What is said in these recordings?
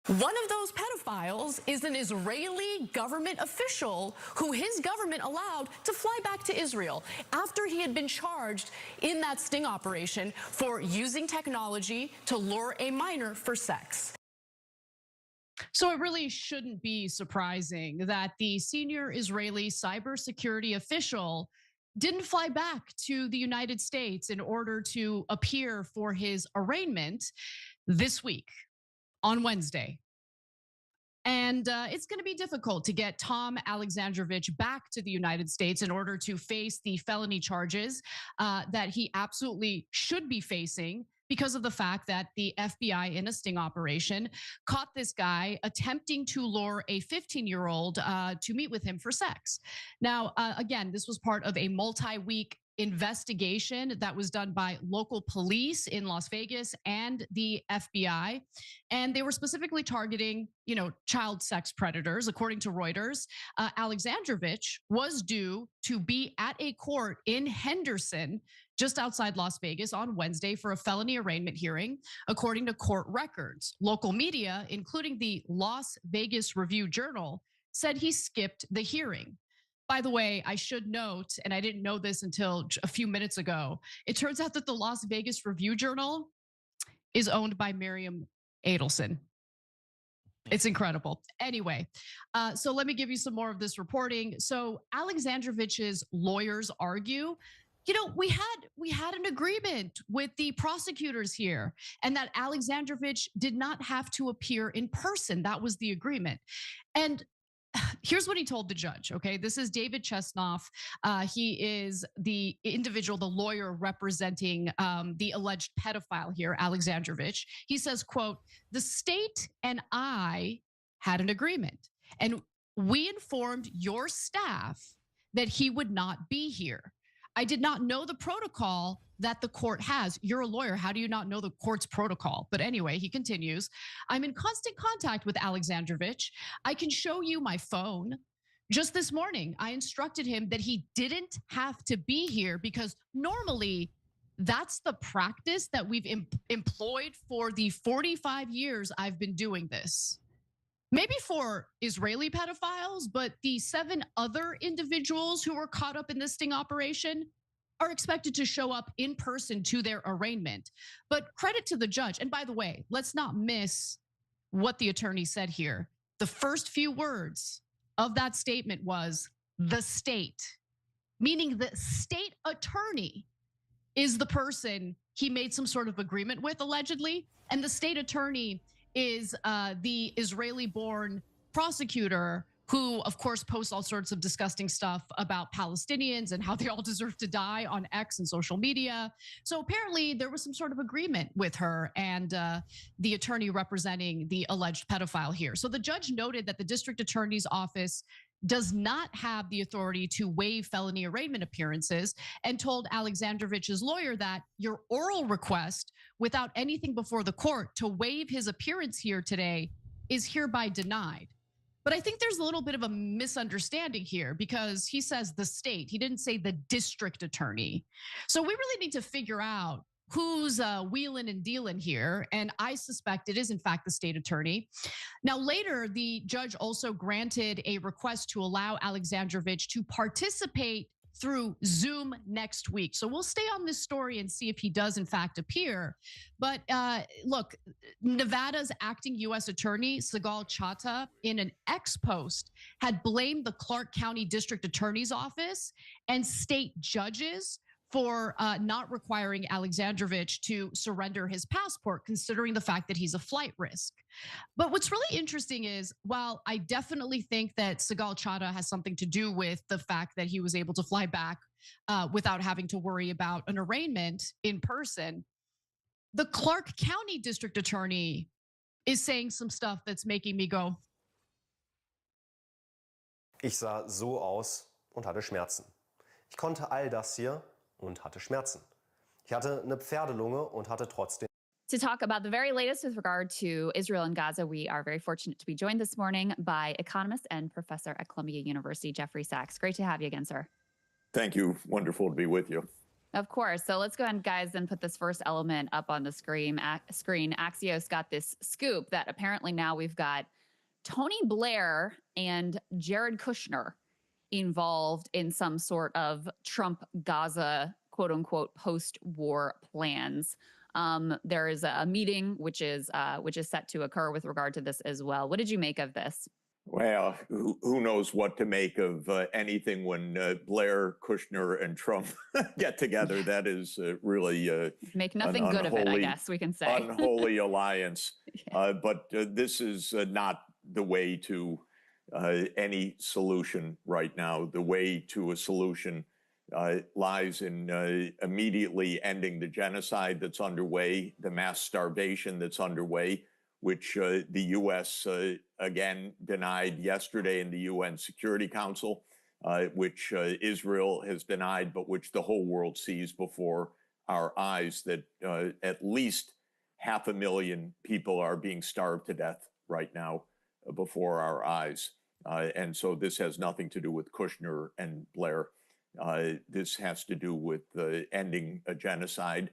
One of those pedophiles is an Israeli government official who his government allowed to fly back to Israel after he had been charged in that sting operation for using technology to lure a minor for sex. So it really shouldn't be surprising that the senior Israeli cybersecurity official didn't fly back to the United States in order to appear for his arraignment this week on Wednesday. And it's going to be difficult to get Tom Alexandrovich back to the United States in order to face the felony charges that he absolutely should be facing because of the fact that the FBI in a sting operation caught this guy attempting to lure a 15-year-old to meet with him for sex. Now, again, this was part of a multi-week investigation that was done by local police in Las Vegas and the FBI. And they were specifically targeting, child sex predators. According to Reuters, Alexandrovich was due to be at a court in Henderson, just outside Las Vegas, on Wednesday for a felony arraignment hearing, according to court records. Local media, including the Las Vegas Review-Journal, said he skipped the hearing. By the way, I should note, and I didn't know this until a few minutes ago, it turns out that the Las Vegas Review-Journal is owned by Miriam Adelson. It's incredible. Anyway, so let me give you some more of this reporting. So Alexandrovich's lawyers argue, we had an agreement with the prosecutors here, and that Alexandrovich did not have to appear in person. That was the agreement. And here's what he told the judge, okay? This is David Chesnoff. He is the individual, the lawyer representing the alleged pedophile here, Alexandrovich. He says, quote, "The state and I had an agreement, and we informed your staff that he would not be here. I did not know the protocol that the court has." You're a lawyer. How do you not know the court's protocol? But anyway, he continues, "I'm in constant contact with Alexandrovich. I can show you my phone. Just this morning, I instructed him that he didn't have to be here because normally that's the practice that we've employed for the 45 years I've been doing this. Maybe for Israeli pedophiles, but the 7 other individuals who were caught up in this sting operation are expected to show up in person to their arraignment." But credit to the judge. And by the way, let's not miss what the attorney said here. The first few words of that statement was "the state," meaning the state attorney is the person he made some sort of agreement with, allegedly. And the state attorney is the Israeli-born prosecutor who, of course, posts all sorts of disgusting stuff about Palestinians and how they all deserve to die on X and social media. So apparently there was some sort of agreement with her and the attorney representing the alleged pedophile here. So the judge noted that the district attorney's office does not have the authority to waive felony arraignment appearances, and told Alexandrovich's lawyer that your oral request without anything before the court to waive his appearance here today is hereby denied. But I think there's a little bit of a misunderstanding here because he says the state. He didn't say the district attorney. So we really need to figure out who's wheeling and dealing here. And I suspect it is, in fact, the state attorney. Now, later, the judge also granted a request to allow Alexandrovich to participate through Zoom next week. So we'll stay on this story and see if he does, in fact, appear. But look, Nevada's acting U.S. attorney, Sigal Chattah, in an X post, had blamed the Clark County District Attorney's Office and state judges for not requiring Alexandrovich to surrender his passport, considering the fact that he's a flight risk. But what's really interesting is, while I definitely think that Sigal Chattah has something to do with the fact that he was able to fly back without having to worry about an arraignment in person, the Clark County District Attorney is saying some stuff that's making me go, Ich sah so aus und hatte Schmerzen. Ich konnte all das hier und hatte Schmerzen. Ich hatte eine Pferdelunge und hatte trotzdem. To talk about the very latest with regard to Israel and Gaza, we are very fortunate to be joined this morning by economist and professor at Columbia University, Jeffrey Sachs. Great to have you again, sir. Thank you. Wonderful to be with you. Of course. So let's go ahead, guys, and put this first element up on the screen. Axios got this scoop that apparently now we've got Tony Blair and Jared Kushner involved in some sort of Trump Gaza quote unquote post-war plans. There is a meeting which is set to occur with regard to this as well. What did you make of this? Well, who knows what to make of anything when Blair, Kushner, and Trump get together? That is really make nothing good of it, I guess we can say. Unholy alliance. Yeah. But this is not the way to any solution right now. The way to a solution lies in immediately ending the genocide that's underway, the mass starvation that's underway, which the U.S. Again denied yesterday in the UN Security Council, which Israel has denied, but which the whole world sees before our eyes, that at least 500,000 people are being starved to death right now before our eyes. And so this has nothing to do with Kushner and Blair. This has to do with ending a genocide.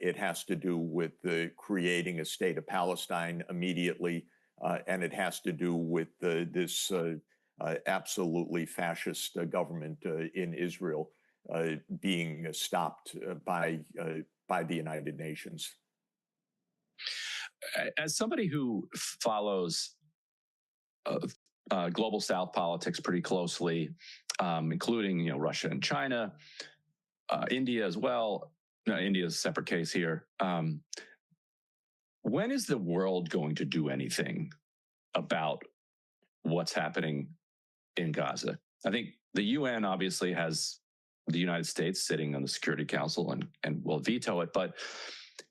It has to do with creating a state of Palestine immediately, and it has to do with this absolutely fascist government in Israel being stopped by the United Nations. As somebody who follows global South politics pretty closely, including Russia and China, India as well. No, India is a separate case here. When is the world going to do anything about what's happening in Gaza? I think the UN obviously has the United States sitting on the Security Council and will veto it, but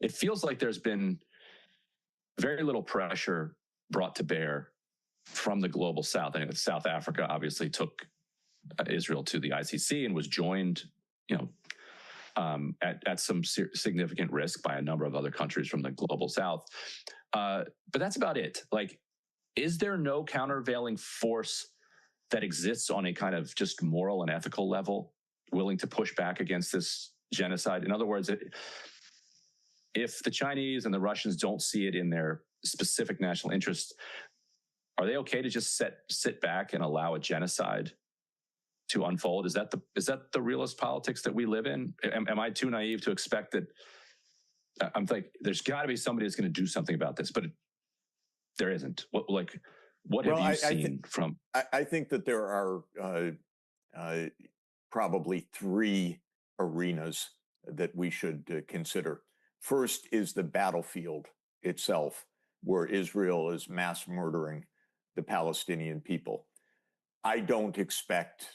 it feels like there's been very little pressure brought to bear from the global South. I mean, South Africa obviously took Israel to the ICC and was joined, at some significant risk by a number of other countries from the global South. But that's about it. Like, is there no countervailing force that exists on a kind of just moral and ethical level, willing to push back against this genocide? In other words, if the Chinese and the Russians don't see it in their specific national interest, are they okay to just sit back and allow a genocide to unfold? Is that the realist politics that we live in? Am I too naive to expect that? I'm like, there's got to be somebody that's going to do something about this, but there isn't. What have you seen from? I think that there are probably three arenas that we should consider. First is the battlefield itself, where Israel is mass murdering the Palestinian people. I don't expect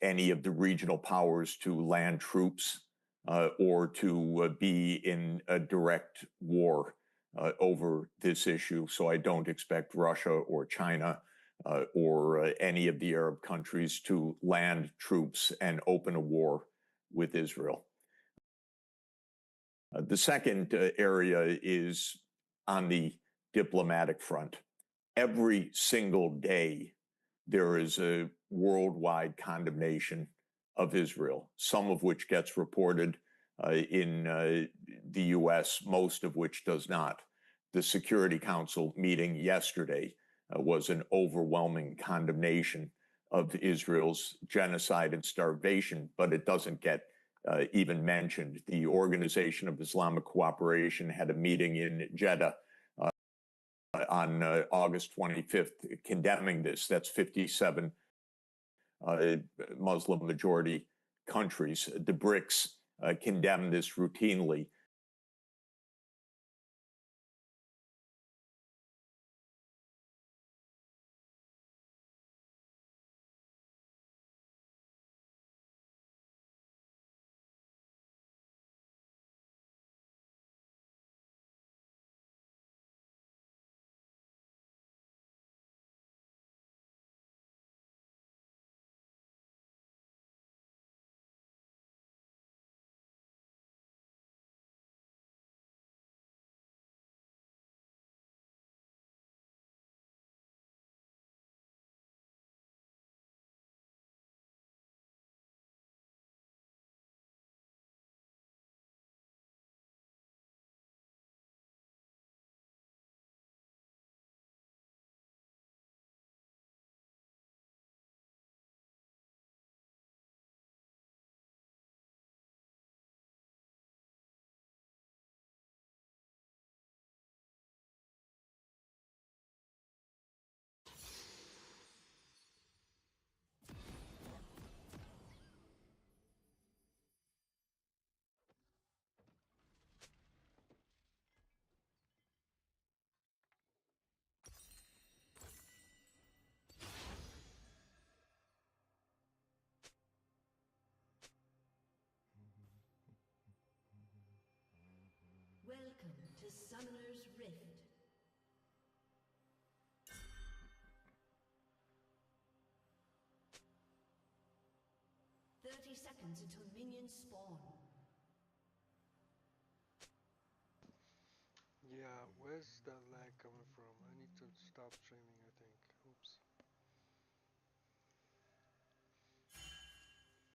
any of the regional powers to land troops or to be in a direct war over this issue. So I don't expect Russia or China or any of the Arab countries to land troops and open a war with Israel. The second area is on the diplomatic front. Every single day, there is a worldwide condemnation of Israel, some of which gets reported in the US, most of which does not. The Security Council meeting yesterday was an overwhelming condemnation of Israel's genocide and starvation, but it doesn't get even mentioned. The Organization of Islamic Cooperation had a meeting in Jeddah on August 25th, condemning this. That's 57 Muslim majority countries. The BRICS condemn this routinely. Welcome to Summoner's Rift. Seconds until minions spawn. Yeah, where's that lag coming from? I need to stop streaming